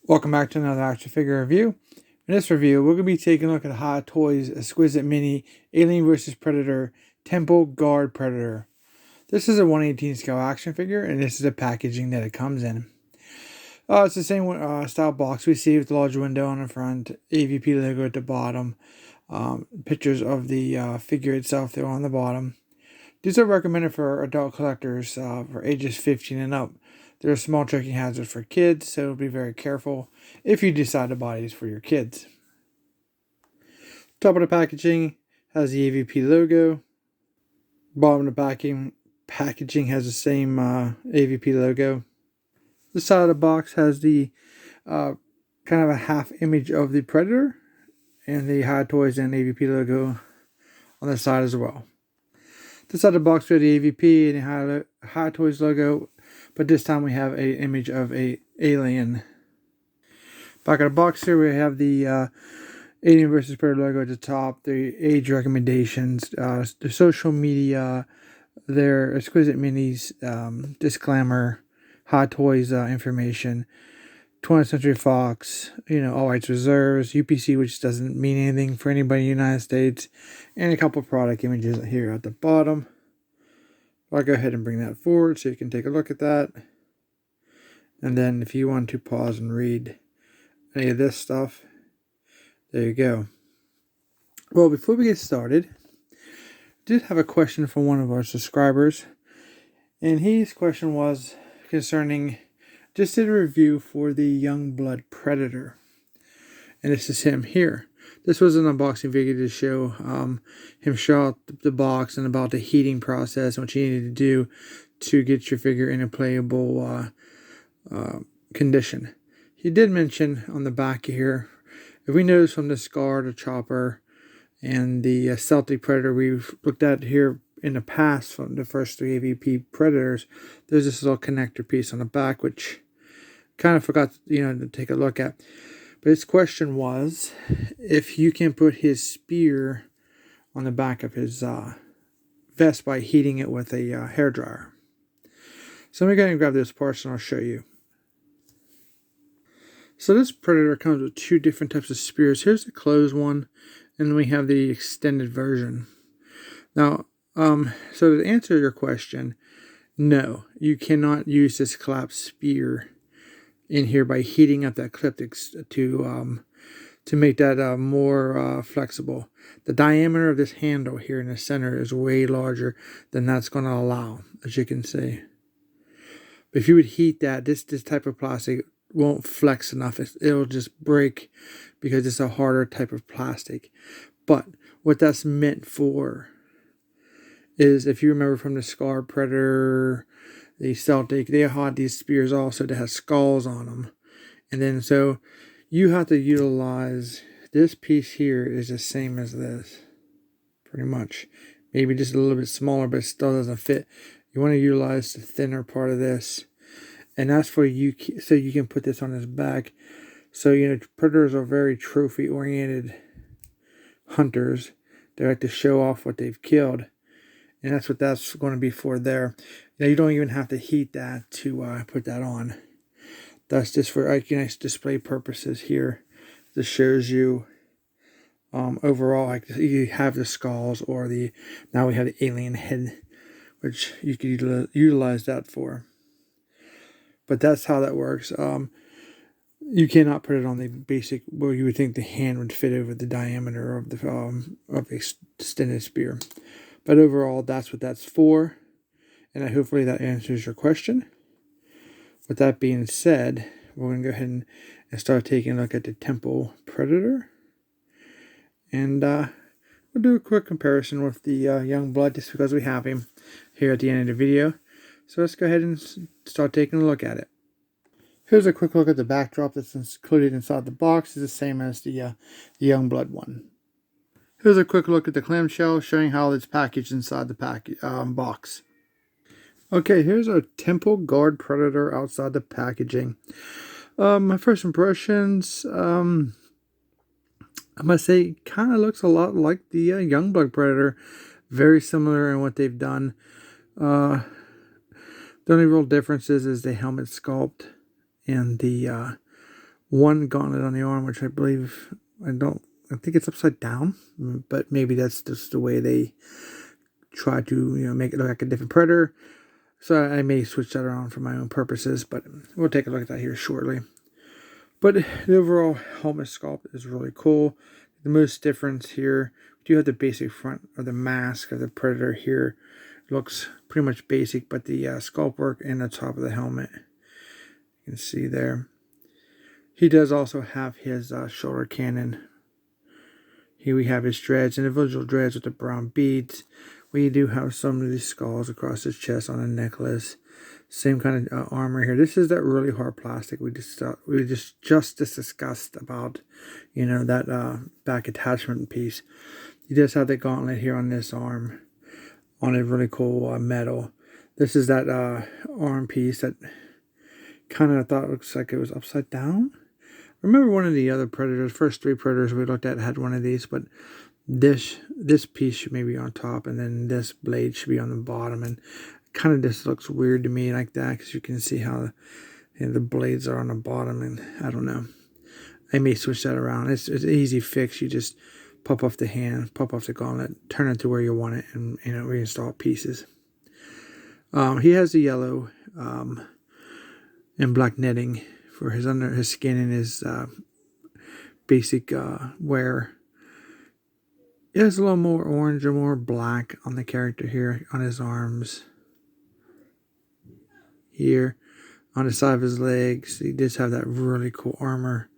Welcome back to another action figure review. In this review, we're going to be taking a look at Hot Toys Exquisite Mini Alien vs. Predator Temple Guard Predator. This is a 1/18 scale action figure, and this is the packaging that it comes in. It's the same style box we see with the large window on the front, AVP logo at the bottom, pictures of the figure itself there on the bottom. These are recommended for adult collectors for ages 15 and up. They're a small choking hazard for kids, so be very careful if you decide to buy these for your kids. Top of the packaging has the AVP logo. Bottom of the packaging has the same AVP logo. The side of the box has the kind of a half image of the Predator and the Hot Toys and AVP logo on the side as well. This side of the box we have the AVP and the Hot Toys logo, but this time we have an image of a alien. Back of the box here we have the Alien vs. Predator logo at the top, the age recommendations, the social media, their Exquisite Minis, disclaimer, Hot Toys information, 20th Century Fox, all rights reserves, UPC, which doesn't mean anything for anybody in the United States, and a couple product images here at the bottom. I'll go ahead and bring that forward so you can take a look at that. And then if you want to pause and read any of this stuff, there you go. Well, before we get started, I did have a question from one of our subscribers. And his question was concerning, just did a review for the Youngblood Predator. And this is him here. This was an unboxing video to show him show out the box and about the heating process and what you needed to do to get your figure in a playable condition. He did mention on the back here, if we notice from the Scar, the Chopper, and the Celtic Predator we've looked at here in the past from the first 3 AVP Predators, there's this little connector piece on the back, which kind of forgot to take a look at. But his question was if you can put his spear on the back of his vest by heating it with a hairdryer. So let me go ahead and grab this parts and I'll show you. So this Predator comes with 2 different types of spears. Here's the closed one, and then we have the extended version. Now, so to answer your question, no, you cannot use this collapsed spear in here by heating up that clip to make that more flexible. The diameter of this handle here in the center is way larger than that's going to allow, as you can see. But if you would heat that, this type of plastic won't flex enough. It'll just break because it's a harder type of plastic. But what that's meant for is, if you remember from the Scar Predator, the Celtic, they had these spears also that have skulls on them. And then so you have to utilize this piece here is the same as this, pretty much. Maybe just a little bit smaller, but it still doesn't fit. You want to utilize the thinner part of this. And that's for you, so you can put this on his back. So, Predators are very trophy-oriented hunters. They like to show off what they've killed. And that's what that's going to be for there. You don't even have to heat that to put that on. That's just for nice display purposes here. This shows you overall, like you have the skulls or now we have the alien head, which you could utilize that for. But that's how that works. You cannot put it on the basic where you would think the hand would fit over the diameter of the extended spear. But overall, that's what that's for. And hopefully that answers your question. With that being said, we're going to go ahead and start taking a look at the Temple Predator. And we'll do a quick comparison with the Youngblood just because we have him here at the end of the video. So let's go ahead and start taking a look at it. Here's a quick look at the backdrop that's included inside the box. It's the same as the Youngblood one. Here's a quick look at the clamshell showing how it's packaged inside the box. Okay, here's our Temple Guard Predator outside the packaging. My first impressions, I must say, kind of looks a lot like the Youngblood Predator. Very similar in what they've done. The only real difference is the helmet sculpt and the one gauntlet on the arm, which I believe, I think it's upside down, but maybe that's just the way they try to, make it look like a different predator. So I may switch that around for my own purposes, but we'll take a look at that here shortly. But the overall helmet sculpt is really cool. The most difference here, we do have the basic front of the mask of the predator here. It looks pretty much basic, but the sculpt work in the top of the helmet, you can see there. He does also have his shoulder cannon. Here we have his dreads, individual dreads with the brown beads. We do have some of these skulls across his chest on a necklace. Same kind of armor here. This is that really hard plastic we just discussed about, that back attachment piece. He does have the gauntlet here on this arm, on a really cool metal. This is that arm piece that kind of thought it looks like it was upside down. Remember one of the other predators, first 3 predators we looked at had one of these, but this piece should maybe be on top, and then this blade should be on the bottom, and kind of just looks weird to me like that, because you can see how the blades are on the bottom, and I don't know. I may switch that around. It's an easy fix. You just pop off the hand, pop off the gauntlet, turn it to where you want it, and reinstall pieces. He has the yellow and black netting for his under his skin and his basic wear. It has a little more orange or more black on the character here, on his arms. Here, on the side of his legs, he does have that really cool armor.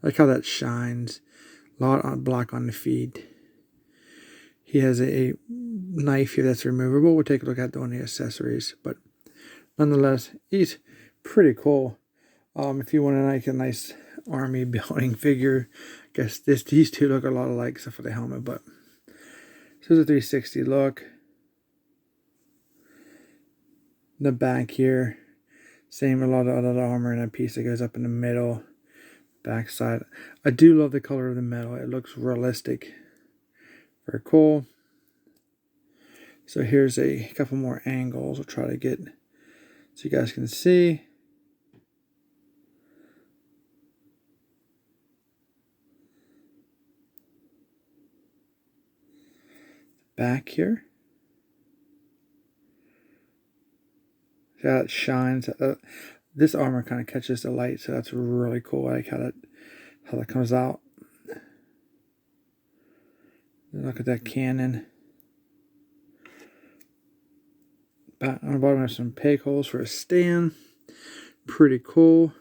I like how that shines. A lot of black on the feet. He has a knife here that's removable. We'll take a look at one of the accessories, but nonetheless, he's pretty cool. If you want a nice army building figure, I guess these two look a lot alike except for the helmet, but so it's a 360 look. The back here, same, a lot of other armor in a piece that goes up in the middle. Back side, I do love the color of the metal. It looks realistic. Very cool. So here's a couple more angles. I'll try to get so you guys can see. Back here. See how it shines. This armor kind of catches the light, so that's really cool. I like how that comes out. Look at that cannon. On the bottom, there's some peg holes for a stand. Pretty cool.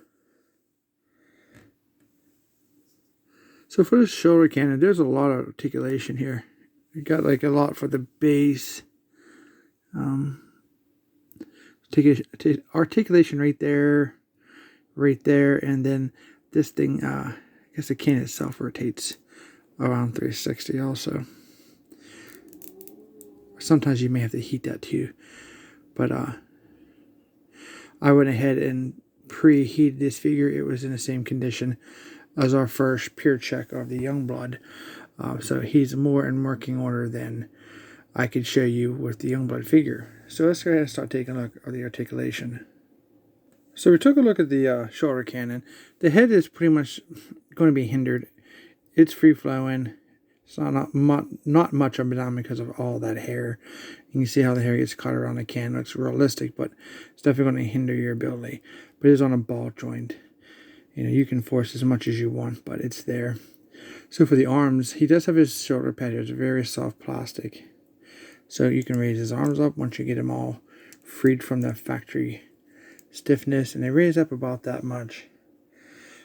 So for the shoulder cannon, there's a lot of articulation here. You got like a lot for the base. Articulation right there, and then this thing, I guess the cannon itself rotates around 360 also. Sometimes you may have to heat that too, but I went ahead and preheated this figure. It was in the same condition as our first pure check of the Youngblood, so he's more in working order than I could show you with the Youngblood figure. So let's go ahead and start taking a look at the articulation. So we took a look at the shoulder cannon. The head is pretty much going to be hindered. It's free flowing. It's not much up and down because of all that hair. You can see how the hair gets caught around the can. It looks realistic, but it's definitely going to hinder your ability. But it is on a ball joint. You can force as much as you want, but it's there. So for the arms, he does have his shoulder pad here. It's very soft plastic. So you can raise his arms up once you get them all freed from the factory stiffness, and they raise up about that much.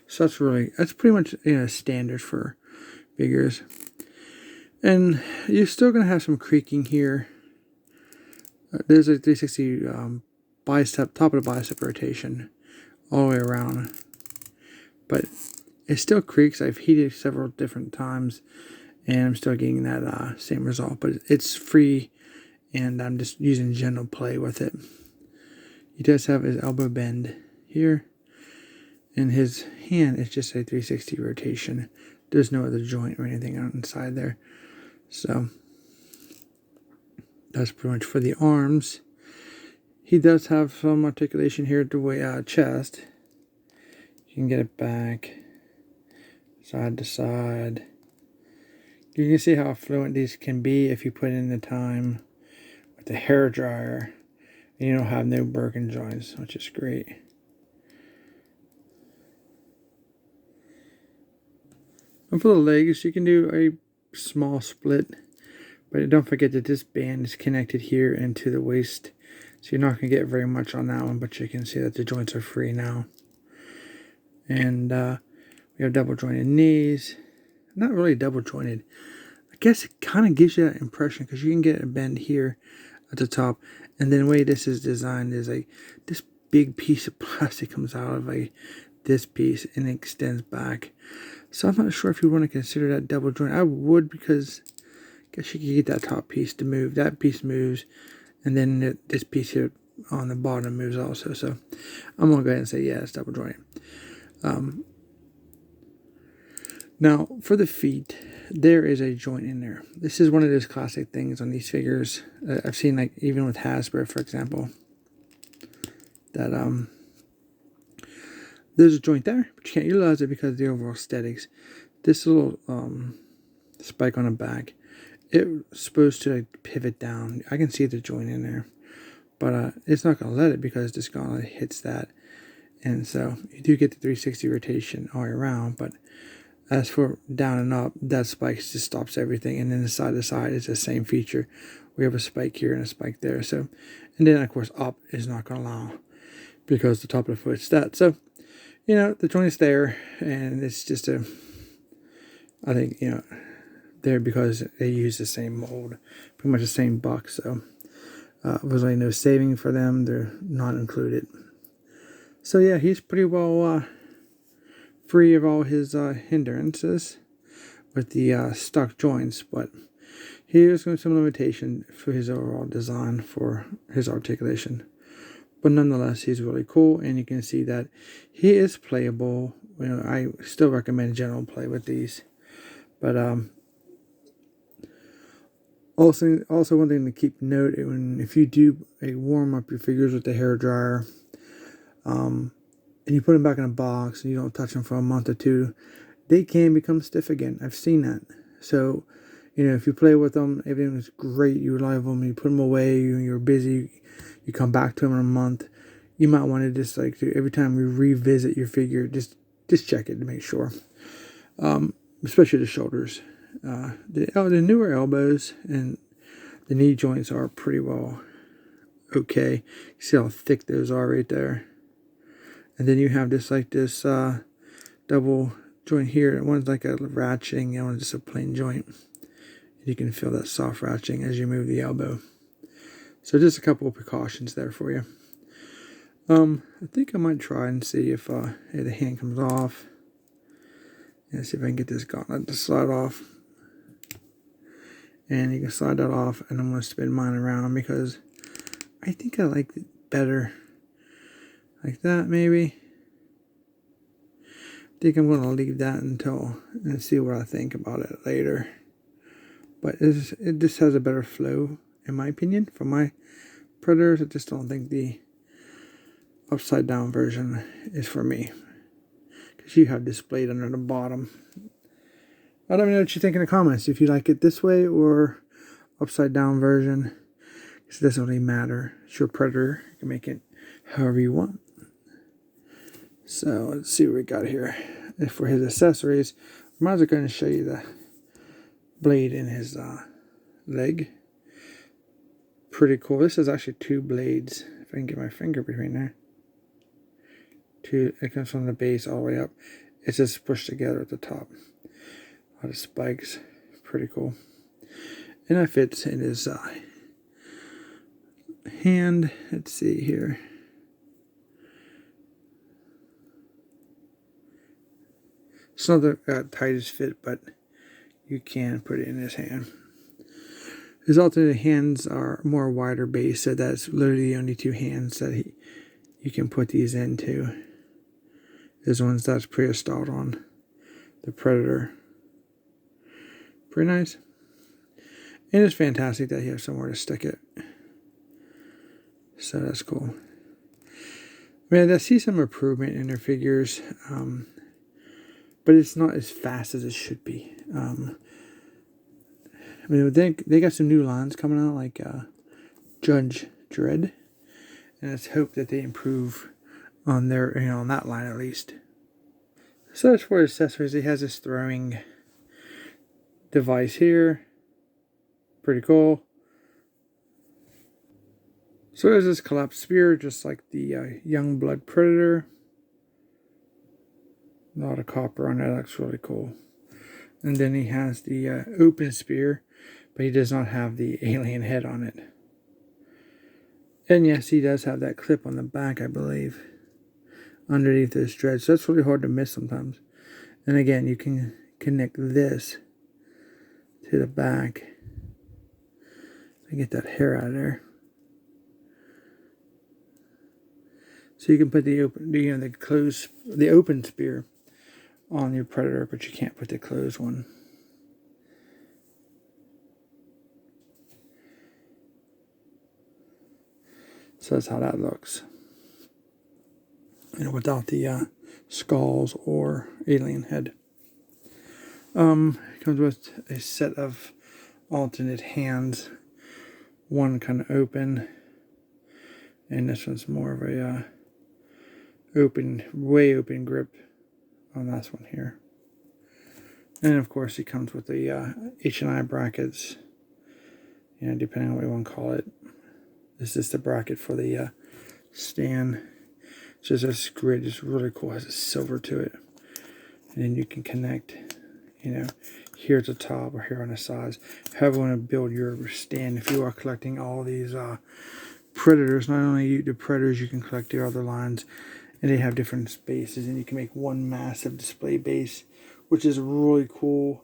So that's pretty much standard for figures. And you're still going to have some creaking here. There's a 360 bicep, top of the bicep rotation all the way around. But it still creaks. I've heated several different times, and I'm still getting that same result. But it's free, and I'm just using gentle play with it. He does have his elbow bend here, and his hand is just a 360 rotation. There's no other joint or anything inside there. So that's pretty much for the arms. He does have some articulation here at the chest. You can get it back. side to side. You can see how fluent these can be if you put in the time with the hair dryer and you don't have no broken joints, which is great. And for the legs, you can do a small split, but don't forget that this band is connected here into the waist, so you're not going to get very much on that one, but you can see that the joints are free now. And we have double jointed knees. Not really double jointed. I guess it kind of gives you that impression because you can get a bend here at the top, and then the way this is designed is like this big piece of plastic comes out of this piece and it extends back. So I'm not sure if you want to consider that double joint. I would, because I guess you could get that top piece to move. That piece moves, and then this piece here on the bottom moves also. So I'm going to go ahead and say, yeah, it's double jointed. Now, for the feet, there is a joint in there. This is one of those classic things on these figures. I've seen, like, even with Hasbro, for example, that there's a joint there, but you can't utilize it because of the overall aesthetics. This little spike on the back, it's supposed to like, pivot down. I can see the joint in there, but it's not going to let it because this gauntlet hits that. And so you do get the 360 rotation all around, but as for down and up, that spike just stops everything. And then the side to side is the same feature. We have a spike here and a spike there. So, and then of course up is not going to allow because the top of the foot's that. So, you know, the joint is there, and it's just I think, you know, there because they use the same mold, pretty much the same box. So was like no saving for them. They're not included. So yeah, he's pretty well free of all his hindrances with the stuck joints, but here's some limitation for his overall design for his articulation. But nonetheless, he's really cool, and you can see that he is playable. You know, I still recommend general play with these. But also one thing to keep note, if you do warm up your figures with the hair dryer, and you put them back in a box and you don't touch them for a month or two, they can become stiff again. I've seen that. So, you know, if you play with them, everything is great. You love them, you put them away, you're busy. You come back to them in a month, you might want to just like every time you revisit your figure, just check it to make sure. Especially the shoulders, the newer elbows and the knee joints are pretty well okay. You see how thick those are right there, and then you have this double joint here. One's like a ratcheting, and one's just a plain joint. You can feel that soft ratcheting as you move the elbow. So just a couple of precautions there for you. I think I might try and see if the hand comes off. And see if I can get this gauntlet to slide off. And you can slide that off, and I'm going to spin mine around because I think I like it better like that, maybe. I think I'm going to leave that and see what I think about it later. But it just has a better flow, in my opinion, for my Predators. I just don't think the upside down version is for me, because you have this blade under the bottom. I don't know what you think in the comments, if you like it this way or upside down version. It doesn't really matter. It's your Predator. You can make it however you want. So let's see what we got here. And for his accessories, I might as well go and show you the blade in his leg. Pretty cool. This is actually two blades. If I can get my finger between there. It comes from the base all the way up. It's just pushed together at the top. A lot of spikes. Pretty cool. And that fits in his hand. Let's see here. It's not the tightest fit, but you can put it in his hand. His alternate hands are more wider base, so that's literally the only two hands that you can put these into. There's ones that's pre-installed on the Predator. Pretty nice. And it's fantastic that you have somewhere to stick it. So that's cool. I mean, I see some improvement in their figures. but it's not as fast as it should be. I mean, they got some new lines coming out, like Judge Dredd, and let's hope that they improve on their, on that line at least. So as for accessories, he has this throwing device here. Pretty cool. So there's this collapsed spear, just like the Young Blood Predator. A lot of copper on that, looks really cool. And then he has the open spear, but he does not have the alien head on it. And yes, he does have that clip on the back, I believe, underneath this dread. So that's really hard to miss sometimes. And again, you can connect this to the back to get that hair out of there. So you can put the open spear on your Predator, but you can't put the closed one. So that's how that looks. Without the skulls or alien head. It comes with a set of alternate hands. One kind of open, and this one's more of a way open grip on this one here. And of course, it comes with the H&I brackets. Depending on what you want to call it. This is the bracket for the stand. It's just this grid is really cool. It has a silver to it. And then you can connect, here at the top or here on the sides. However you want to build your stand. If you are collecting all these Predators, not only the Predators, you can collect the other lines. And they have different spaces. And you can make one massive display base, which is really cool.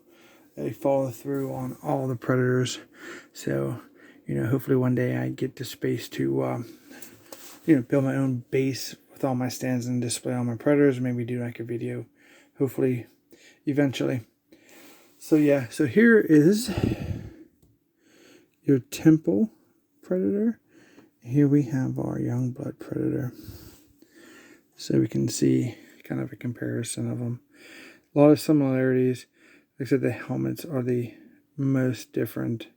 They follow through on all the Predators. So, hopefully one day I get the space to, build my own base with all my stands and display all my Predators. Maybe do like a video, hopefully, eventually. So yeah, so here is your Temple Predator. Here we have our Young Blood Predator. So we can see kind of a comparison of them. A lot of similarities, except the helmets are the most different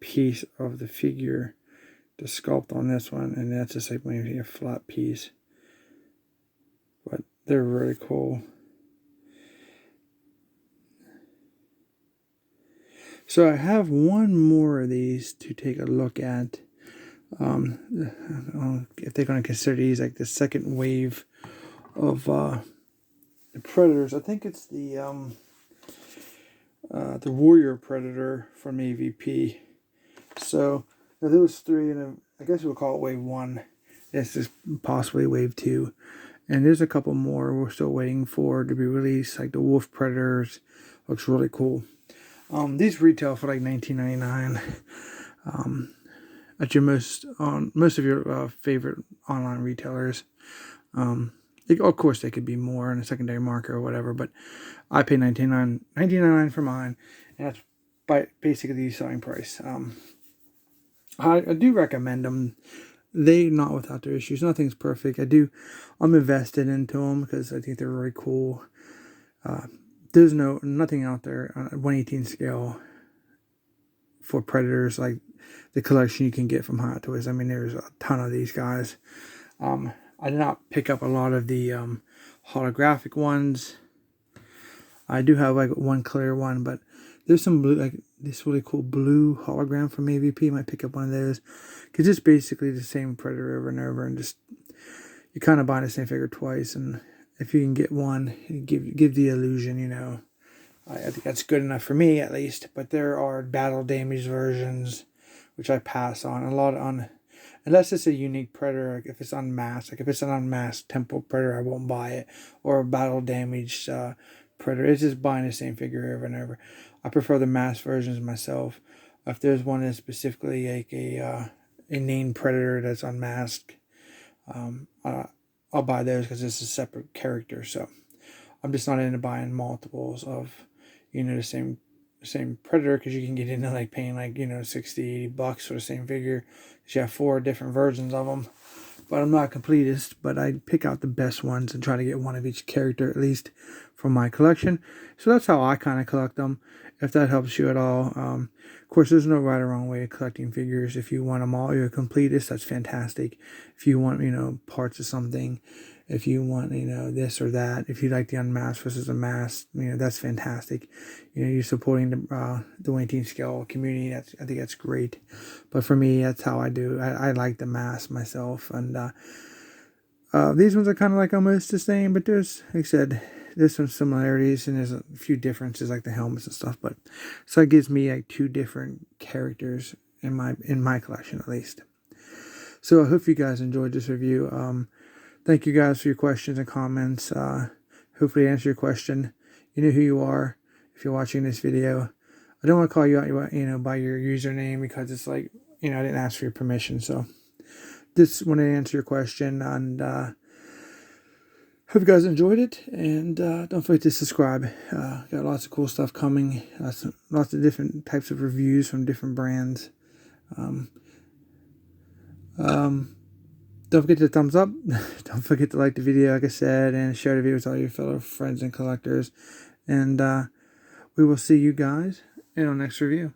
piece of the figure. The sculpt on this one, and that's just like maybe a flat piece. But they're really cool. So I have one more of these to take a look at. If they're going to consider these like the second wave of the Predators. I think it's the Warrior Predator from AVP. So now those three, and I guess we'll call it wave 1. This is possibly wave 2. And there's a couple more we're still waiting for to be released, like the Wolf Predators. Looks really cool. These retail for like $19.99 at your most of your favorite online retailers. Of course, they could be more in a secondary market or whatever, but I pay $19.99 for mine, and that's basically the selling price. I do recommend them. They're not without their issues. Nothing's perfect. I'm invested into them because I think they're really cool. There's nothing out there on a 1/18 scale for Predators like the collection you can get from Hot Toys. I mean, there's a ton of these guys. I did not pick up a lot of the holographic ones. I do have like one clear one, but there's some blue, like this really cool blue hologram from AVP. Might pick up one of those because it's basically the same Predator over and over, and just you're kind of buying the same figure twice. And if you can get one, give the illusion, I think that's good enough for me at least. But there are battle damaged versions, which I pass on a lot on, unless it's a unique Predator. Like if it's unmasked, like if it's an unmasked Temple Predator, I won't buy it. Or a battle damaged Predator. It's just buying the same figure over and over. I prefer the masked versions myself. If there's one that's specifically like a named Predator that's unmasked, I'll buy those because it's a separate character. So I'm just not into buying multiples of, the same Predator, because you can get into like paying like, $60, $80 for the same figure because you have 4 different versions of them. but I'm not a completist, but I pick out the best ones and try to get one of each character at least from my collection. So that's how I kind of collect them, if that helps you at all. Of course, there's no right or wrong way of collecting figures. If you want them all, you're a completist, that's fantastic. If you want, parts of something, if you want, this or that, if you like the unmasked versus a masked, that's fantastic. You're supporting the Wayne Teen Scale community. I think that's great. But for me, that's how I do. I like the mask myself. And these ones are kind of like almost the same, but there's, like I said, there's some similarities and there's a few differences, like the helmets and stuff. But so it gives me like 2 different characters in my collection, at least. So I hope you guys enjoyed this review. Thank you guys for your questions and comments. Hopefully I answer your question. You know who you are if you're watching this video. I don't want to call you out, by your username, because it's like, I didn't ask for your permission. So just want to answer your question, and hope you guys enjoyed it. And don't forget to subscribe. Got lots of cool stuff coming. Lots of different types of reviews from different brands. Don't forget to thumbs up. Don't forget to like the video, like I said, and share the video with all your fellow friends and collectors. And we will see you guys in our next review.